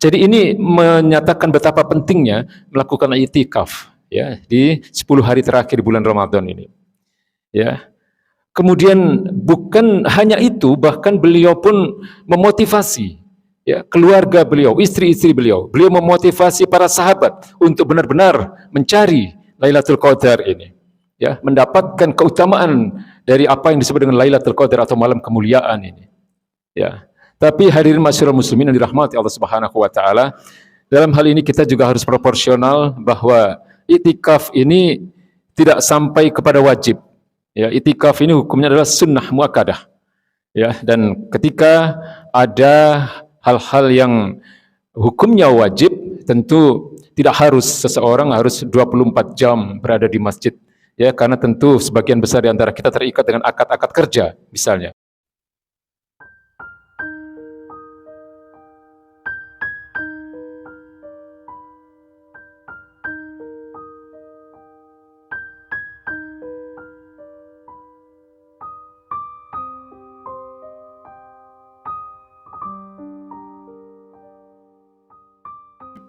Jadi ini menyatakan betapa pentingnya melakukan i'tikaf ya di 10 hari terakhir bulan Ramadan ini. Ya. Kemudian bukan hanya itu, bahkan beliau pun memotivasi ya keluarga beliau, istri-istri beliau. Beliau memotivasi para sahabat untuk benar-benar mencari Lailatul Qadar ini. Ya, mendapatkan keutamaan dari apa yang disebut dengan Lailatul Qadar atau malam kemuliaan ini. Ya. Tapi hadirin masyarakat muslimin yang dirahmati Allah Subhanahu wa taala, dalam hal ini kita juga harus proporsional bahwa i'tikaf ini tidak sampai kepada wajib. Ya, i'tikaf ini hukumnya adalah sunnah muakkadah. Ya, dan ketika ada hal-hal yang hukumnya wajib, tentu tidak harus seseorang harus 24 jam berada di masjid. Ya, karena tentu sebagian besar di antara kita terikat dengan akad-akad kerja misalnya.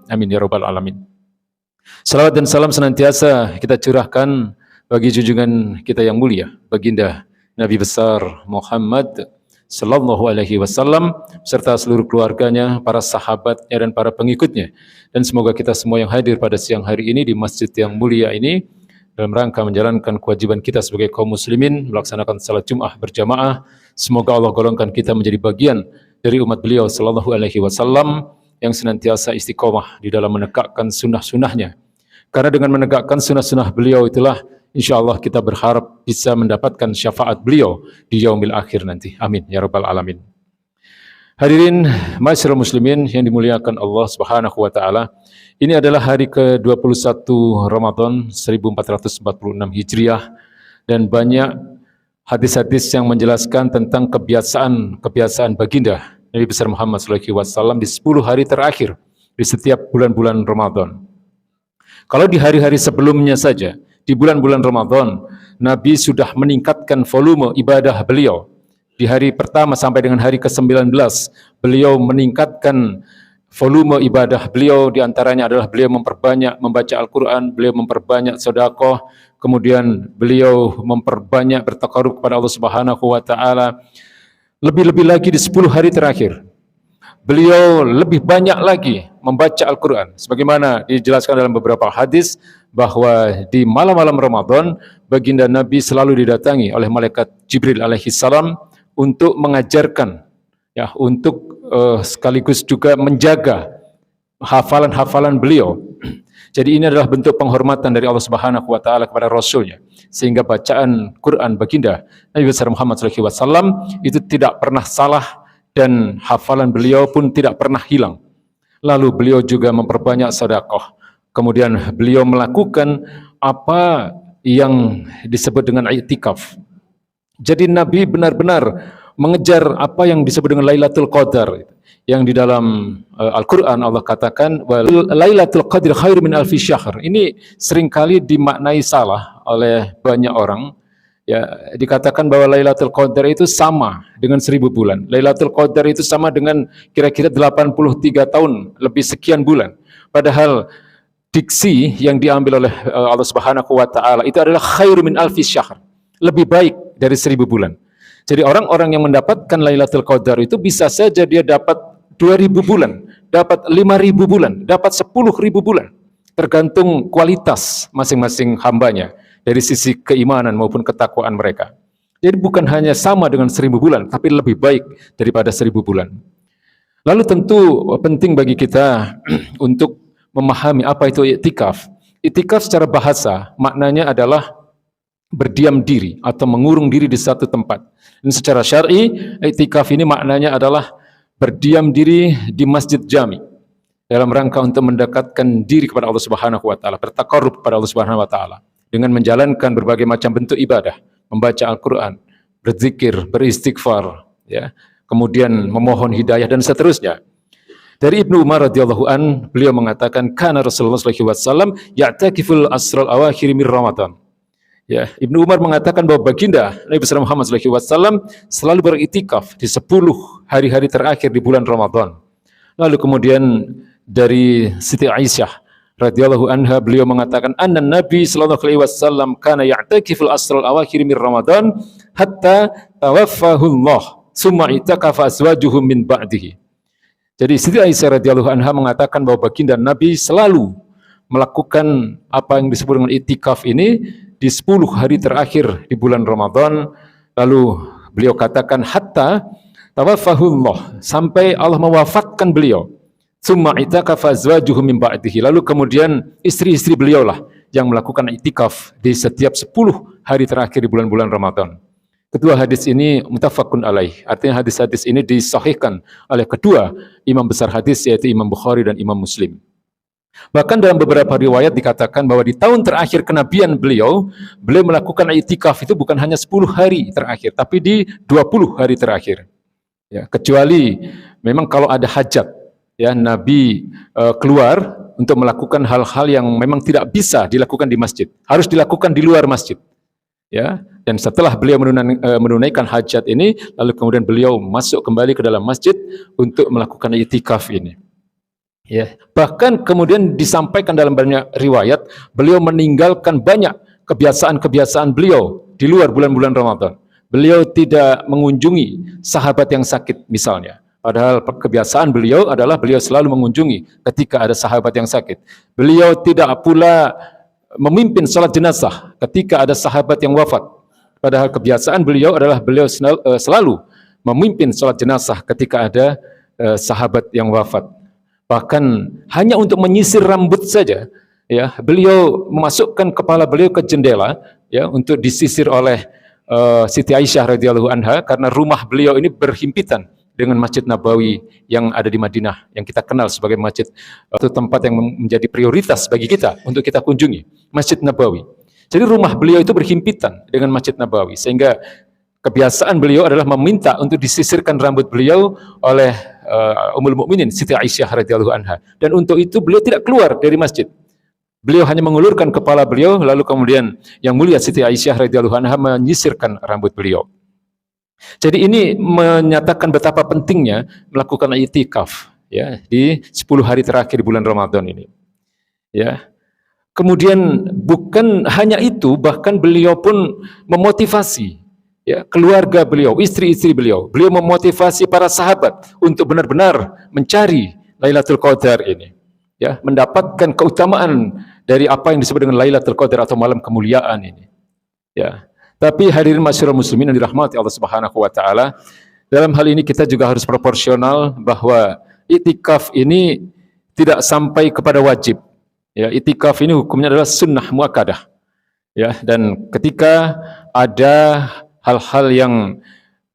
Amin ya rabbal alamin. Salawat dan salam senantiasa kita curahkan bagi junjungan kita yang mulia, baginda Nabi besar Muhammad sallallahu alaihi wasallam serta seluruh keluarganya, para sahabatnya dan para pengikutnya. Dan semoga kita semua yang hadir pada siang hari ini di masjid yang mulia ini dalam rangka menjalankan kewajiban kita sebagai kaum muslimin melaksanakan salat Jumat berjamaah, semoga Allah golongkan kita menjadi bagian dari umat beliau sallallahu alaihi wasallam yang senantiasa istiqomah di dalam menegakkan sunnah-sunnahnya. Karena dengan menegakkan sunnah-sunnah beliau itulah insyaallah kita berharap bisa mendapatkan syafaat beliau di yaumil akhir nanti. Amin ya rabbal alamin. Hadirin masyarakat muslimin yang dimuliakan Allah Subhanahu wa taala, ini adalah hari ke-21 Ramadan 1446 Hijriah dan banyak hadis-hadis yang menjelaskan tentang kebiasaan baginda Nabi besar Muhammad SAW di 10 hari terakhir di setiap bulan-bulan Ramadan. Kalau di hari-hari sebelumnya saja, di bulan-bulan Ramadan, Nabi sudah meningkatkan volume ibadah beliau. Di hari pertama sampai dengan hari ke-19, beliau meningkatkan volume ibadah beliau, di antaranya adalah beliau memperbanyak membaca Al-Quran, beliau memperbanyak sedekah, kemudian beliau memperbanyak bertakarub kepada Allah Subhanahu wa taala. Lebih-lebih lagi di 10 hari terakhir, beliau lebih banyak lagi membaca Al-Quran. Sebagaimana dijelaskan dalam beberapa hadis, bahwa di malam-malam Ramadan, baginda Nabi selalu didatangi oleh malaikat Jibril alaihi salam untuk mengajarkan, ya, untuk sekaligus juga menjaga hafalan-hafalan beliau. Jadi ini adalah bentuk penghormatan dari Allah Subhanahu wa taala kepada Rasulnya, sehingga bacaan Quran baginda Nabi besar Muhammad SAW itu tidak pernah salah dan hafalan beliau pun tidak pernah hilang. Lalu beliau juga memperbanyak sedekah. Kemudian beliau melakukan apa yang disebut dengan i'tikaf. Jadi Nabi benar-benar mengejar apa yang disebut dengan Lailatul Qadar, yang di dalam Al-Quran Allah katakan Lailatul Qadr khairu min alfi syahr. Ini seringkali dimaknai salah oleh banyak orang. Ya, dikatakan bahwa Lailatul Qadar itu sama dengan 1000 bulan. Lailatul Qadar itu sama dengan kira-kira 83 tahun lebih sekian bulan. Padahal diksi yang diambil oleh Allah Subhanahu wa taala itu adalah khairu min alfi syahr. Lebih baik dari 1000 bulan. Jadi orang-orang yang mendapatkan Lailatul Qadar itu bisa saja dia dapat 2000 bulan, dapat 5000 bulan, dapat 10.000 bulan. Tergantung kualitas masing-masing hambanya dari sisi keimanan maupun ketakwaan mereka. Jadi bukan hanya sama dengan 1000 bulan, tapi lebih baik daripada 1000 bulan. Lalu tentu penting bagi kita untuk memahami apa itu i'tikaf. I'tikaf secara bahasa maknanya adalah berdiam diri atau mengurung diri di satu tempat. Dan secara syar'i, i'tikaf ini maknanya adalah berdiam diri di masjid jami dalam rangka untuk mendekatkan diri kepada Allah Subhanahu wa taala, bertakarrub kepada Allah Subhanahu wa taala dengan menjalankan berbagai macam bentuk ibadah, membaca Al-Qur'an, berzikir, beristighfar, ya, kemudian memohon hidayah dan seterusnya. Dari Ibnu Umar radhiyallahu an, beliau mengatakan kana Rasulullah sallallahu alaihi wasallam ya'takiful asral awakhir min Ramadan. Ya, Ibnu Umar mengatakan bahwa baginda Nabi besar Muhammad sallallahu alaihi wasallam selalu beriktikaf di 10 hari-hari terakhir di bulan Ramadan. Lalu kemudian dari Siti Aisyah radhiyallahu anha, beliau mengatakan anna Nabi sallallahu alaihi wasallam kana ya'takiful asral awakhir min Ramadan hatta tawaffahu Allah summa itakafa azwajuhum min ba'dihi. Jadi Siti Aisyah radhiyallahu anha mengatakan bahwa baginda Nabi selalu melakukan apa yang disebut dengan itikaf ini di 10 hari terakhir di bulan Ramadan. Lalu beliau katakan hatta tawaffahullah, sampai Allah mewafatkan beliau. Summa itakafa azwajuhu min ba'dihi. Lalu kemudian istri-istri beliau lah yang melakukan itikaf di setiap 10 hari terakhir di bulan-bulan Ramadan. Kedua hadis ini muttafaqun alaih. Artinya hadis-hadis ini disahihkan oleh kedua imam besar hadis, yaitu Imam Bukhari dan Imam Muslim. Bahkan dalam beberapa riwayat dikatakan bahwa di tahun terakhir kenabian beliau melakukan itikaf itu bukan hanya 10 hari terakhir, tapi di 20 hari terakhir. Ya, kecuali memang kalau ada hajat, ya, Nabi keluar untuk melakukan hal-hal yang memang tidak bisa dilakukan di masjid, harus dilakukan di luar masjid. Ya, dan setelah beliau menunaikan hajat ini, lalu kemudian beliau masuk kembali ke dalam masjid untuk melakukan itikaf ini. Ya, bahkan kemudian disampaikan dalam banyak riwayat, beliau meninggalkan banyak kebiasaan-kebiasaan beliau di luar bulan-bulan Ramadan. Beliau tidak mengunjungi sahabat yang sakit misalnya. Padahal kebiasaan beliau adalah beliau selalu mengunjungi ketika ada sahabat yang sakit. Beliau tidak pula memimpin salat jenazah ketika ada sahabat yang wafat. Padahal kebiasaan beliau adalah beliau selalu memimpin salat jenazah ketika ada sahabat yang wafat. Bahkan hanya untuk menyisir rambut saja, ya, beliau memasukkan kepala beliau ke jendela, ya, untuk disisir oleh Siti Aisyah radhiyallahu anha, karena rumah beliau ini berhimpitan dengan Masjid Nabawi yang ada di Madinah, yang kita kenal sebagai masjid, itu tempat yang menjadi prioritas bagi kita untuk kita kunjungi, Masjid Nabawi. Jadi rumah beliau itu berhimpitan dengan Masjid Nabawi, sehingga kebiasaan beliau adalah meminta untuk disisirkan rambut beliau oleh Ummul Mukminin Siti Aisyah radhiyallahu anha, dan untuk itu beliau tidak keluar dari masjid. Beliau hanya mengulurkan kepala beliau, lalu kemudian yang mulia Siti Aisyah radhiyallahu anha menyisirkan rambut beliau. Jadi ini menyatakan betapa pentingnya melakukan itikaf, ya, di 10 hari terakhir bulan Ramadan ini. Ya. Kemudian bukan hanya itu, bahkan beliau pun memotivasi, ya, keluarga beliau, istri-istri beliau. Beliau memotivasi para sahabat untuk benar-benar mencari Lailatul Qadar ini, ya, mendapatkan keutamaan dari apa yang disebut dengan Lailatul Qadar atau malam kemuliaan ini. Ya. Tapi hadirin masyarakat muslimin yang dirahmati Allah Subhanahu wa taala, dalam hal ini kita juga harus proporsional bahwa itikaf ini tidak sampai kepada wajib. Ya, itikaf ini hukumnya adalah sunnah muakkadah. Ya, dan ketika ada hal-hal yang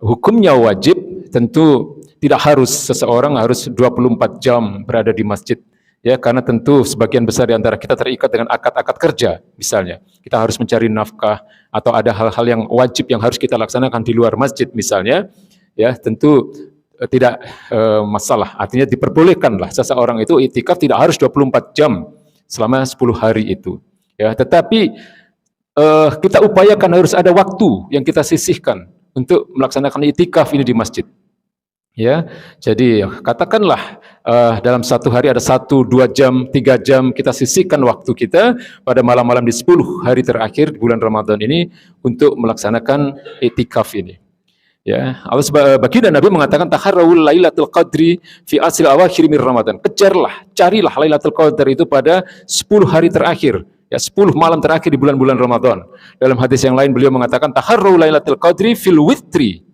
hukumnya wajib, tentu tidak harus seseorang harus 24 jam berada di masjid. Ya, karena tentu sebagian besar di antara kita terikat dengan akad-akad kerja, misalnya. Kita harus mencari nafkah, atau ada hal-hal yang wajib yang harus kita laksanakan di luar masjid, misalnya. Ya, tentu tidak masalah. Artinya diperbolehkanlah seseorang itu itikaf tidak harus 24 jam selama 10 hari itu. Ya, tetapi kita upayakan harus ada waktu yang kita sisihkan untuk melaksanakan itikaf ini di masjid. Ya, jadi katakanlah dalam satu hari ada 1-2 jam, 3 jam kita sisihkan waktu kita pada malam-malam di 10 hari terakhir bulan Ramadan ini untuk melaksanakan itikaf ini. Ya, baginda Nabi mengatakan taharrawul lailatul qadri fi asril awakhir min Ramadan. Kejarlah, carilah Lailatul Qadar itu pada 10 hari terakhir, ya, 10 malam terakhir di bulan-bulan Ramadan. Dalam hadis yang lain beliau mengatakan taharrawul lailatul qadri fil witri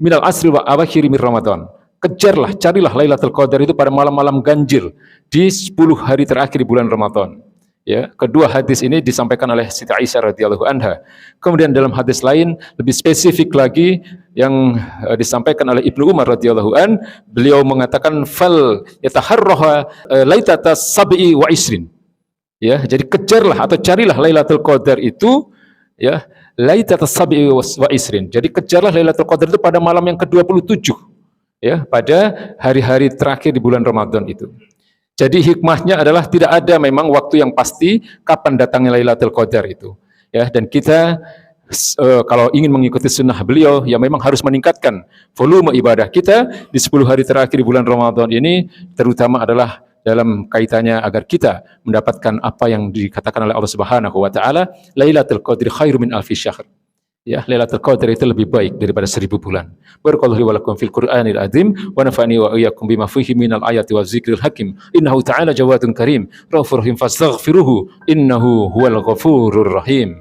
minal asri wa awakhir min Ramadan. Kejarlah, carilah Lailatul Qadar itu pada malam-malam ganjil di 10 hari terakhir di bulan Ramadan. Ya, kedua hadis ini disampaikan oleh Siti Aisyah radhiyallahu anha. Kemudian dalam hadis lain lebih spesifik lagi yang disampaikan oleh Ibnu Umar radhiyallahu an, beliau mengatakan fal yataharraha lailata sab'i wa isrin. Ya, jadi kejarlah atau carilah Lailatul Qadar itu, ya, lailata sab'i wa isrin. Jadi kejarlah Lailatul Qadar itu pada malam yang ke-27, ya, pada hari-hari terakhir di bulan Ramadan itu. Jadi hikmahnya adalah tidak ada memang waktu yang pasti kapan datangnya Lailatul Qadar itu. Ya, dan kita kalau ingin mengikuti sunnah beliau, ya memang harus meningkatkan volume ibadah kita di 10 hari terakhir bulan Ramadan ini, terutama adalah dalam kaitannya agar kita mendapatkan apa yang dikatakan oleh Allah Subhanahu wa taala, Lailatul Qadri khairum min alfi syahr. Ya, Lailatul Qadar itu lebih baik daripada 1000 bulan. Barakallahu li wa lakum fil Qur'anil azim wa nafa'ani wa iyyakum bima fihi minal ayati wa zikril hakim. Innahu ta'ala jawadun karim, ghafurur rahim fastaghfiruhu innahu huwal ghafurur rahim.